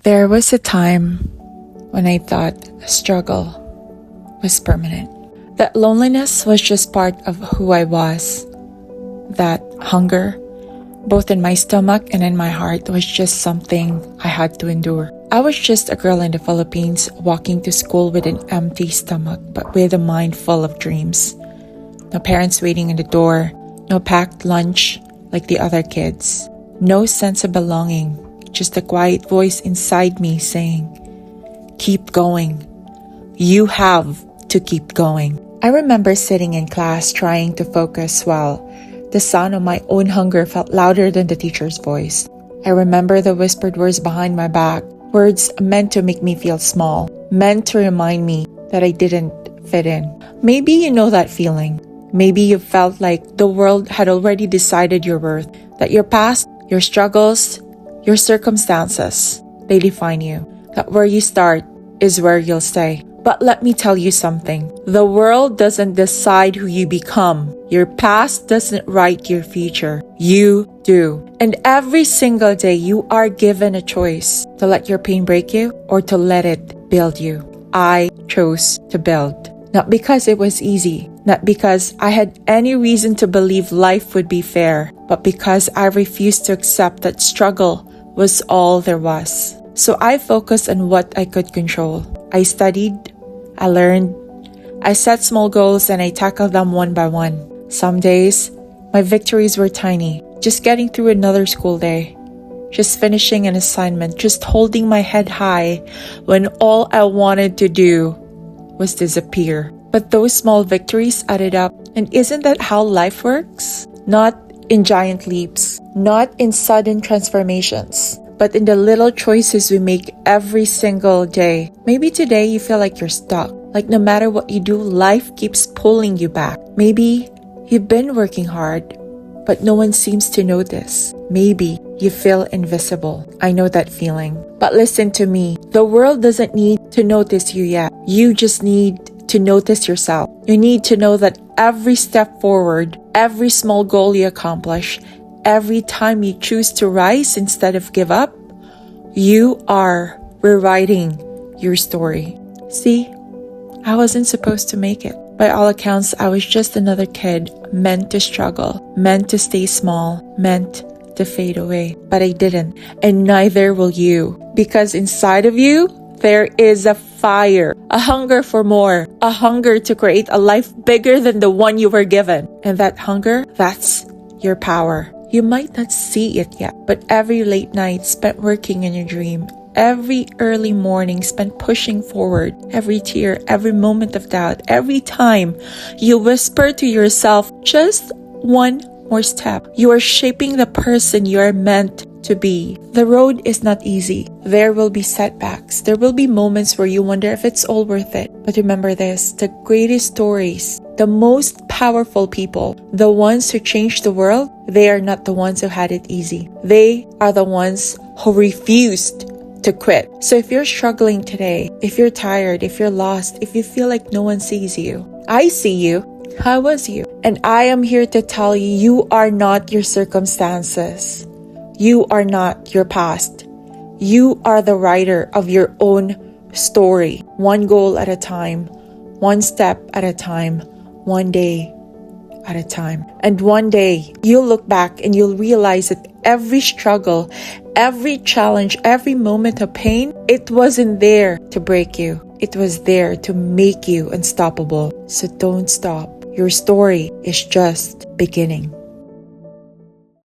There was a time when I thought struggle was permanent. That loneliness was just part of who I was. That hunger, both in my stomach and in my heart, was just something I had to endure. I was just a girl in the Philippines walking to school with an empty stomach, but with a mind full of dreams. No parents waiting in the door, no packed lunch like the other kids. No sense of belonging, just a quiet voice inside me saying, "Keep going. You have to keep going." I remember sitting in class trying to focus while the sound of my own hunger felt louder than the teacher's voice. I remember the whispered words behind my back, words meant to make me feel small, meant to remind me that I didn't fit in. Maybe you know that feeling. Maybe you felt like the world had already decided your worth, that your past, your struggles, your circumstances, they define you, that where you start is where you'll stay. But let me tell you something. The world doesn't decide who you become. Your past doesn't write your future. You do. And every single day you are given a choice to let your pain break you or to let it build you. I chose to build. Not because it was easy, not because I had any reason to believe life would be fair, but because I refused to accept that struggle was all there was. So I focused on what I could control. I studied, I learned, I set small goals and I tackled them one by one. Some days, my victories were tiny, just getting through another school day, just finishing an assignment, just holding my head high when all I wanted to do was disappear. But those small victories added up. And isn't that how life works? Not in giant leaps, not in sudden transformations, but in the little choices we make every single day. Maybe today you feel like you're stuck, like no matter what you do, life keeps pulling you back. Maybe you've been working hard, but no one seems to notice. Maybe you feel invisible. I know that feeling. But listen to me. The world doesn't need to notice you yet. You just need to notice yourself. You need to know that every step forward, every small goal you accomplish, every time you choose to rise instead of give up, you are rewriting your story. See, I wasn't supposed to make it. By all accounts, I was just another kid meant to struggle, meant to stay small, meant to fade away. But I didn't, and neither will you. Because inside of you, there is a fire, a hunger for more, a hunger to create a life bigger than the one you were given. And that hunger, that's your power. You might not see it yet, but every late night spent working in your dream, every early morning spent pushing forward, every tear, every moment of doubt, every time you whisper to yourself, just one more step, you are shaping the person you are meant to be. The road is not easy. There will be setbacks. There will be moments where you wonder if it's all worth it. But remember this, the greatest stories, the most powerful people, the ones who changed the world, they are not the ones who had it easy. They are the ones who refused to quit. So if you're struggling today, if you're tired, if you're lost, if you feel like no one sees you, I see you. How was you? And I am here to tell you, you are not your circumstances. You are not your past. You are the writer of your own story. One goal at a time, one step at a time, one day at a time. And one day, you'll look back and you'll realize that every struggle, every challenge, every moment of pain, it wasn't there to break you. It was there to make you unstoppable. So don't stop. Your story is just beginning.